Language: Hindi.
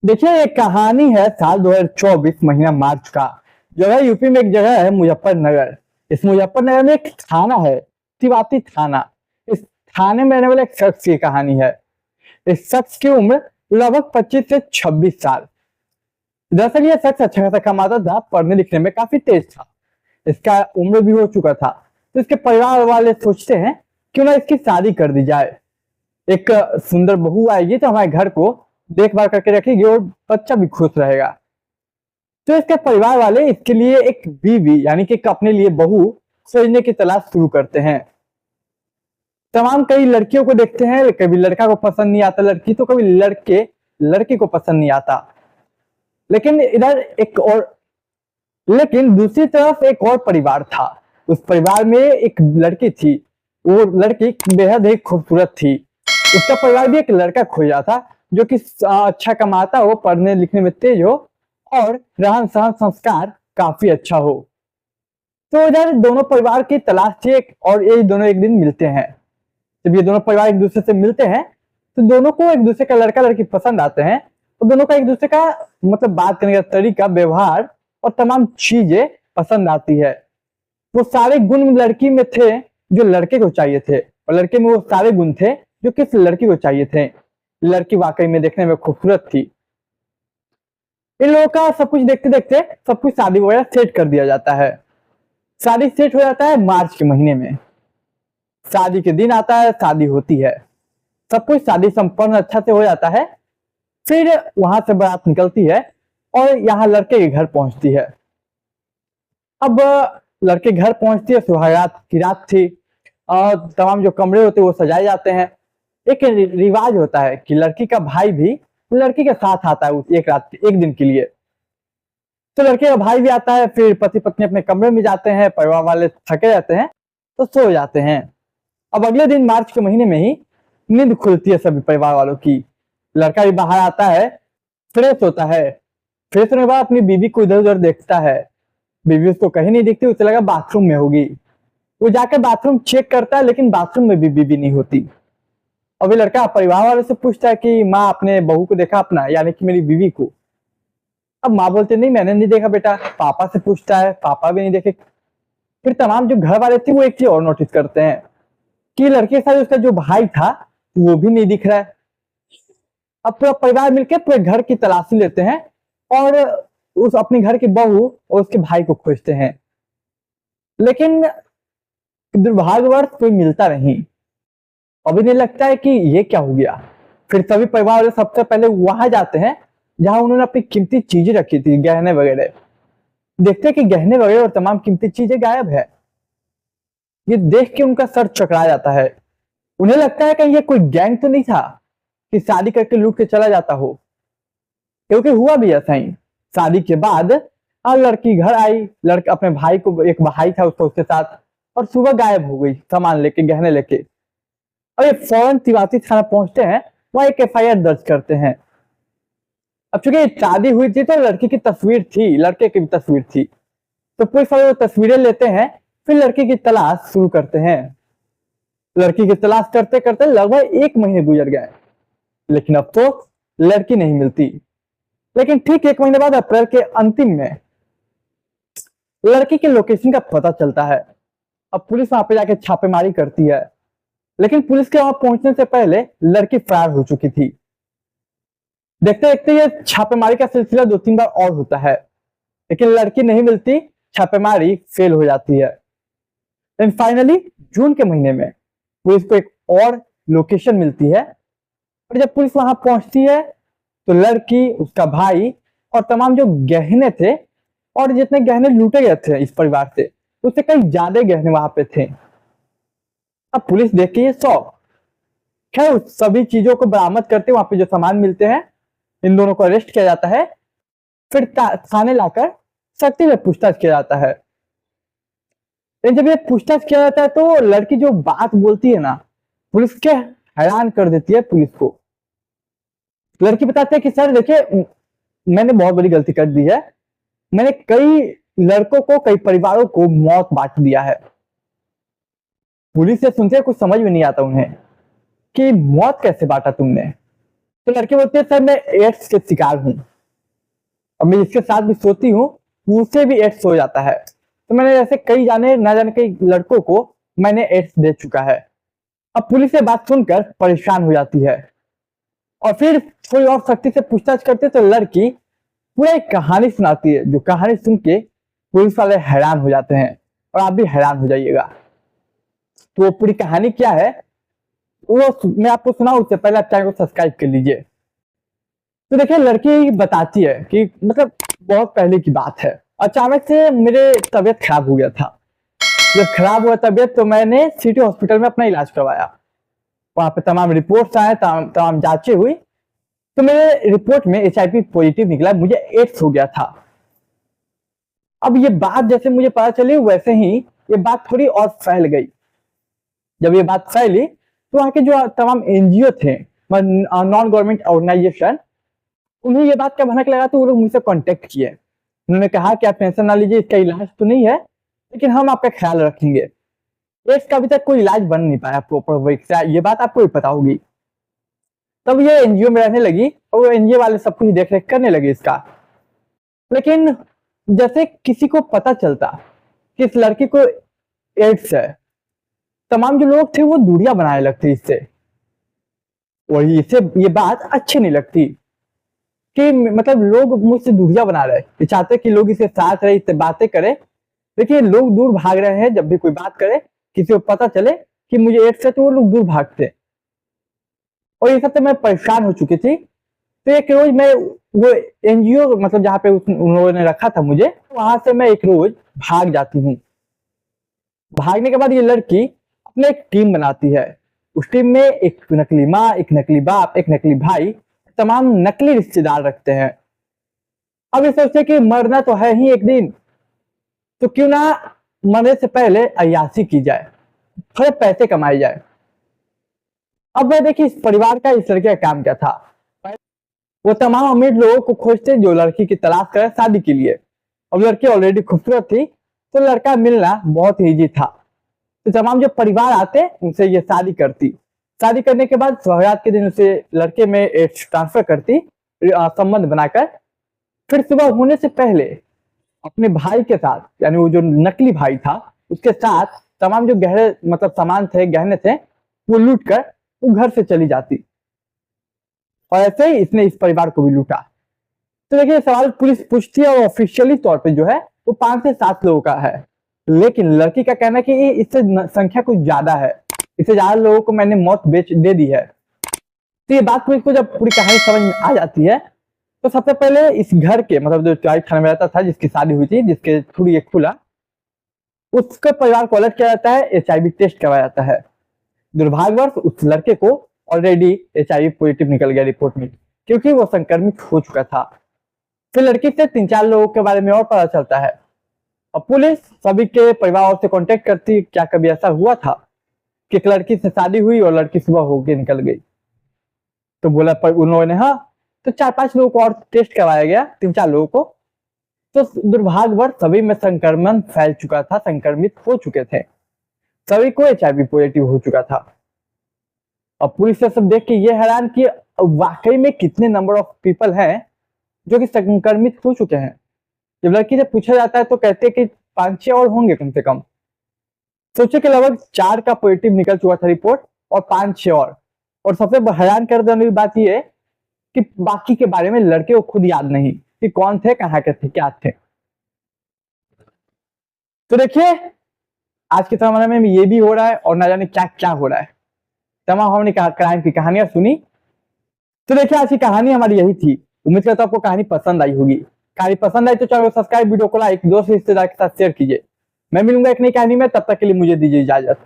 देखिए, एक कहानी है साल 2024 महीना मार्च का। जो है यूपी में एक जगह है मुजफ्फरनगर। इस मुजफ्फरनगर में एक थाना है, तिवाती थाना। इस थाने में रहने वाले एक शख्स की कहानी है। इस शख्स की उम्र लगभग 25 से 26 साल। दरअसल ये शख्स अच्छा खासा कमाता था, पढ़ने लिखने में काफी तेज था। इसका उम्र भी हो चुका था, तो इसके परिवार वाले सोचते हैं क्यों ना इसकी शादी कर दी जाए। एक सुंदर बहू आएगी तो हमारे घर को देखभाल करके रखेगी और बच्चा भी खुश रहेगा। तो इसके परिवार वाले इसके लिए एक बीवी यानी कि एक अपने लिए बहू खोजने की तलाश शुरू करते हैं। तमाम कई लड़कियों को देखते हैं, कभी लड़का को पसंद नहीं आता लड़की, तो कभी लड़के लड़की को पसंद नहीं आता। लेकिन इधर एक और लेकिन दूसरी तरफ एक और परिवार था। उस परिवार में एक लड़की थी। वो लड़की बेहद ही खूबसूरत थी। उसका परिवार भी एक लड़का खोज रहा था जो कि अच्छा कमाता हो, पढ़ने लिखने में तेज हो और रहन सहन संस्कार काफी अच्छा हो। तो इधर दोनों परिवार की तलाश थी और ये दोनों एक दिन मिलते हैं। जब ये दोनों परिवार एक दूसरे से मिलते हैं तो दोनों को एक दूसरे का लड़का लड़की पसंद आते हैं और दोनों का एक दूसरे का मतलब बात करने का तरीका, व्यवहार और तमाम चीजें पसंद आती है। वो सारे गुण लड़की में थे जो लड़के को चाहिए थे, और लड़के में वो सारे गुण थे जो किस लड़की को चाहिए थे। लड़की वाकई में देखने में खूबसूरत थी। इन लोगों का सब कुछ देखते देखते सब कुछ शादी वगैरह सेट कर दिया जाता है। शादी सेट हो जाता है मार्च के महीने में। शादी के दिन आता है, शादी होती है, सब कुछ शादी संपन्न अच्छा से हो जाता है। फिर वहां से बारात निकलती है और यहाँ लड़के के घर पहुंचती है। अब लड़के घर पहुंचती है, सुहागरात की रात थी और तमाम जो कमरे होते हैं वो सजाए जाते हैं। एक रिवाज होता है कि लड़की का भाई भी लड़की के साथ आता है उस एक रात एक दिन के लिए। तो लड़के का भाई भी आता है, फिर पति पत्नी अपने कमरे में जाते हैं, परिवार वाले थके रहते हैं तो सो जाते हैं। अब अगले दिन मार्च के महीने में ही नींद खुलती है सभी परिवार वालों की। लड़का भी बाहर आता है, फ्रेश होता है। फ्रेश होने के बाद अपनी बीवी को इधर उधर देखता है। बीवी उसको कहीं नहीं दिखती, उसे लगा बाथरूम में होगी। वो जाकर बाथरूम चेक करता है, लेकिन बाथरूम में भी बीवी नहीं होती। अभी लड़का परिवार वालों से पूछता है कि माँ, अपने बहू को देखा अपना, यानी कि मेरी बीवी को। अब माँ बोलते नहीं, मैंने नहीं देखा बेटा। पापा से पूछता है, पापा भी नहीं देखे। फिर तमाम जो घर वाले थे वो एक चीज और नोटिस करते हैं कि लड़के के साथ उसका जो भाई था वो भी नहीं दिख रहा है। अब पूरा परिवार मिलकर पूरे घर की तलाशी लेते हैं और उस अपने घर की बहू और उसके भाई को खोजते हैं, लेकिन दुर्भाग्यवश कोई मिलता नहीं। अभी नहीं लगता है कि ये क्या हो गया। फिर सभी परिवार वाले सबसे पहले वहां जाते हैं जहां उन्होंने अपनी कीमती चीजें रखी थी, गहने वगैरह। देखते हैं कि गहने वगैरह और तमाम कीमती चीजें गायब है। ये देख के उनका सर चकरा जाता है। उन्हें लगता है कि ये कोई गैंग तो नहीं था कि शादी करके लूट के चला जाता हो, क्योंकि हुआ भी ऐसा ही। शादी के बाद लड़की घर आई, लड़का अपने भाई को, एक भाई था उसका, उसके साथ, और सुबह गायब हो गई सामान लेके, गहने लेके। और ये फौरन तिवाती थाना पहुंचते हैं, वहां एक एफआईआर दर्ज करते हैं। अब चूंकि शादी हुई थी तो लड़की की तस्वीर थी, लड़के की भी तस्वीर थी, तो पुलिस वाले वो तस्वीरें लेते हैं। फिर लड़की की तलाश शुरू करते हैं। लड़की की तलाश करते करते लगभग 1 महीने गुजर गए, लेकिन अब तो लड़की नहीं मिलती। लेकिन ठीक 1 महीने बाद अप्रैल के अंतिम में लड़की के लोकेशन का पता चलता है। अब पुलिस वहां पे जाके छापेमारी करती है, लेकिन पुलिस के वहां पहुंचने से पहले लड़की फरार हो चुकी थी। देखते देखते ये छापेमारी का सिलसिला 2-3 बार और होता है, लेकिन लड़की नहीं मिलती, छापेमारी फेल हो जाती है। देन फाइनली जून के महीने में पुलिस को एक और लोकेशन मिलती है, और जब पुलिस वहां पहुंचती है तो लड़की, उसका भाई और तमाम जो गहने थे और जितने गहने लूटे गए थे इस परिवार से, उससे कई ज्यादा गहने वहां पे थे। अब पुलिस देख के ये शौक। खैर उस सभी चीजों को बरामद करते, वहां पे जो सामान मिलते हैं, इन दोनों को अरेस्ट किया जाता है। फिर थाने लाकर सख्ती से पूछताछ किया जाता है। लेकिन जब ये पूछताछ किया जाता है तो लड़की जो बात बोलती है ना, पुलिस के हैरान कर देती है पुलिस को। लड़की बताती है कि सर देखिए, मैंने बहुत बड़ी गलती कर दी है। मैंने कई लड़कों को, कई परिवारों को मौत बांट दिया है। पुलिस से सुनते कुछ समझ में नहीं आता उन्हें कि मौत कैसे बांटा तुमने। तो लड़के बोलते हैं सर मैं एड्स के शिकार हूँ और मैं जिसके साथ भी सोती हूँ उससे भी एड्स हो जाता है। तो मैंने ऐसे कई जाने ना जाने कई लड़कों को मैंने एड्स दे चुका है। अब पुलिस ये बात सुनकर परेशान हो जाती है और फिर थोड़ी और सख्ती से पूछताछ करते तो लड़की पूरा एक कहानी सुनाती है, जो कहानी सुन के पुलिस वाले हैरान हो जाते हैं और आप भी हैरान हो जाइएगा। तो वो पूरी कहानी क्या है वो मैं आपको सुनाऊं उससे पहले आप चैनल को सब्सक्राइब कर लीजिए। तो देखिए लड़की बताती है कि मतलब बहुत पहले की बात है, अचानक से मेरे तबीयत खराब हो गया था। जब खराब हुआ तबीयत तो मैंने सिटी हॉस्पिटल में अपना इलाज करवाया। वहां पे तमाम रिपोर्ट्स आए, तमाम जांचें हुई तो मेरे रिपोर्ट में HIV पॉजिटिव निकला, मुझे एड्स हो गया था। अब ये बात जैसे मुझे पता चली वैसे ही ये बात थोड़ी और फैल गई। जब ये बात फैली तो वहां के जो तमाम NGO थे, नॉन गवर्नमेंट ऑर्गेनाइजेशन, उन्हें ये बात का भनक लगा तो वो लोग मुझसे कांटेक्ट किए। उन्होंने कहा कि आप टेंशन ना लीजिए, इसका इलाज तो नहीं है लेकिन हम आपका ख्याल रखेंगे। एड्स का अभी तक कोई इलाज बन नहीं पाया प्रॉपर, ये बात आपको भी पता होगी। तब ये NGO में रहने लगी और वो NGO वाले सब कुछ देख रेख करने लगे इसका। लेकिन जैसे किसी को पता चलता कि इस लड़की को एड्स है, तमाम जो लोग थे वो दूरियां बनाने लगते इससे और इसे ये बात अच्छी नहीं लगती कि मतलब लोग मुझसे दूरियां बना रहे हैं। ये चाहते कि लोग इसके साथ रहे, इससे बातें करें, लेकिन लोग दूर भाग रहे हैं। जब भी कोई बात करे, किसी को पता चले कि मुझे एड्स है तो वो लोग दूर भागते और ये सब से मैं परेशान हो चुकी थी। तो एक रोज मैं वो NGO मतलब जहाँ पे उन्होंने रखा था मुझे, वहां से मैं एक रोज भाग जाती हूँ। भागने के बाद ये लड़की अपने एक टीम बनाती है। उस टीम में एक नकली माँ, एक नकली बाप, एक नकली भाई, तमाम नकली रिश्तेदार रखते हैं। अब ये सोचते कि मरना तो है ही एक दिन, तो क्यों ना मरने से पहले अय्यासी की जाए, थोड़े पैसे कमाए जाए। अब मैं देखिए इस परिवार का, इस लड़के का काम क्या था, वो तमाम अमीर लोगों को खोजते जो लड़की की तलाश करे शादी के लिए। अब लड़की ऑलरेडी खूबसूरत थी तो लड़का मिलना बहुत ईजी था। तो तमाम जो परिवार आते उनसे ये शादी करती। शादी करने के बाद सुहागरात के दिन उसे लड़के में ट्रांसफर करती संबंध बनाकर। फिर सुबह होने से पहले अपने भाई के साथ, यानी वो जो नकली भाई था उसके साथ तमाम जो गहरे मतलब सामान थे, गहने थे, वो लूट कर वो घर से चली जाती और ऐसे ही इसने इस परिवार को भी लूटा। तो देखिए सवाल पुलिस पूछती है और ऑफिशियली तौर पे जो है वो 5 से 7 लोगों का है, लेकिन लड़की का कहना है कि इससे संख्या कुछ ज्यादा है, इससे ज्यादा लोगों को मैंने मौत दे दी है। तो ये बात पुलिस को जब पूरी कहानी समझ में आ जाती है तो सबसे पहले इस घर के मतलब जो चौराही थाने में रहता था, जिसकी शादी हुई थी, जिसके थ्रू ये खुला, उसके परिवार को अलर्ट किया जाता है, HIV टेस्ट करवाया जाता है। दुर्भाग्यवश उस लड़के को ऑलरेडी HIV पॉजिटिव निकल गया रिपोर्ट में, क्योंकि वो संक्रमित हो चुका था। फिर लड़की से 3-4 लोगों के बारे में और पता चलता है और पुलिस सभी के परिवार से कांटेक्ट करती। क्या कभी ऐसा हुआ था कि एक लड़की से शादी हुई और लड़की सुबह होके निकल गई? तो बोला पर उन लोगों ने हाँ। तो 4-5 लोगों को और टेस्ट करवाया गया, 3-4 लोगों को। तो दुर्भाग्यवश सभी में संक्रमण फैल चुका था, संक्रमित हो चुके थे, सभी को HIV पॉजिटिव हो चुका था। और पुलिस से सब देख के ये हैरान कि वाकई में कितने नंबर ऑफ पीपल हैं जो कि संक्रमित हो चुके हैं। जब लड़की से पूछा जाता है तो कहते हैं कि 5-6 और होंगे कम से कम। सोचे कि लगभग 4 का पॉजिटिव निकल चुका था रिपोर्ट और 5-6 और सबसे हैरान कर देने की बात यह है कि बाकी के बारे में लड़के को खुद याद नहीं कि कौन थे, कहाँ के थे, क्या थे। तो देखिए आज के जमाने में ये भी हो रहा है और ना जाने क्या क्या हो रहा है। तमाम हमने क्राइम की कहानियां सुनी। तो देखिए आज की कहानी हमारी यही थी। उम्मीद करता हूं आपको कहानी पसंद आई होगी। कहानी पसंद आई तो चैनल को सब्सक्राइब, वीडियो को लाइक, दोस्त रिश्तेदार के साथ शेयर कीजिए। मैं मिलूंगा एक नई कहानी में, तब तक के लिए मुझे दीजिए इजाजत।